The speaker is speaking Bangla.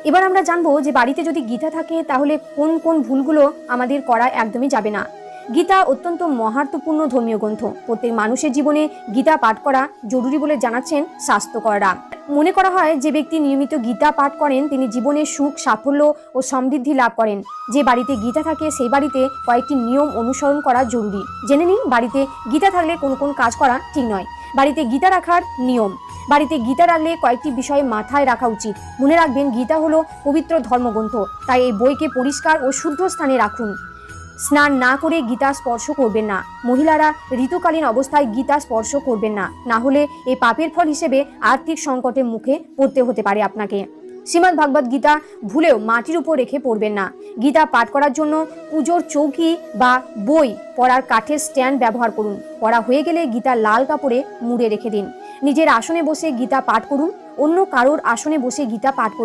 এবার আমরা জানবো যে বাড়িতে যদি গীতা থাকে তাহলে কোন কোন ভুলগুলো আমাদের করা একদমই যাবে না। গীতা অত্যন্ত মহাত্মপূর্ণ ধর্মীয় গ্রন্থ। প্রত্যেক মানুষের জীবনে গীতা পাঠ করা জরুরি বলে জানাচ্ছেন শাস্ত্রকররা। মনে করা হয় যে ব্যক্তি নিয়মিত গীতা পাঠ করেন তিনি জীবনে সুখ, সাফল্য ও সমৃদ্ধি লাভ করেন। যে বাড়িতে গীতা থাকে সেই বাড়িতে কয়েকটি নিয়ম অনুসরণ করা জরুরি। জেনে নিন বাড়িতে গীতা থাকলে কোন কোন কাজ করা ঠিক নয়। বাড়িতে গীতা রাখার নিয়ম। বাড়িতে গীতা রাখলে কয়েকটি বিষয় মাথায় রাখা উচিত। মনে রাখবেন, গীতা হলো পবিত্র ধর্মগ্রন্থ, তাই এই বইকে পরিষ্কার ও শুদ্ধ স্থানে রাখুন। স্নান না করে গীতা স্পর্শ করবেন না। মহিলারা ঋতুকালীন অবস্থায় গীতা স্পর্শ করবেন না, না হলে এই পাপের ফল হিসেবে আর্থিক সংকটের মুখে পড়তে হতে পারে আপনাকে। শ্রীমদ্ ভাগবত গীতা ভুলেও মাটির উপর রেখে পড়বেন না। গীতা পাঠ করার জন্য পুজোর চৌকি বা বই পড়ার কাঠের স্ট্যান্ড ব্যবহার করুন। পড়া হয়ে গেলে গীতা লাল কাপড়ে মুড়ে রেখে দিন। নিজের আসনে বসে গীতা পাঠ করুন, অন্য কারোর আসনে বসে গীতা পাঠ করুন।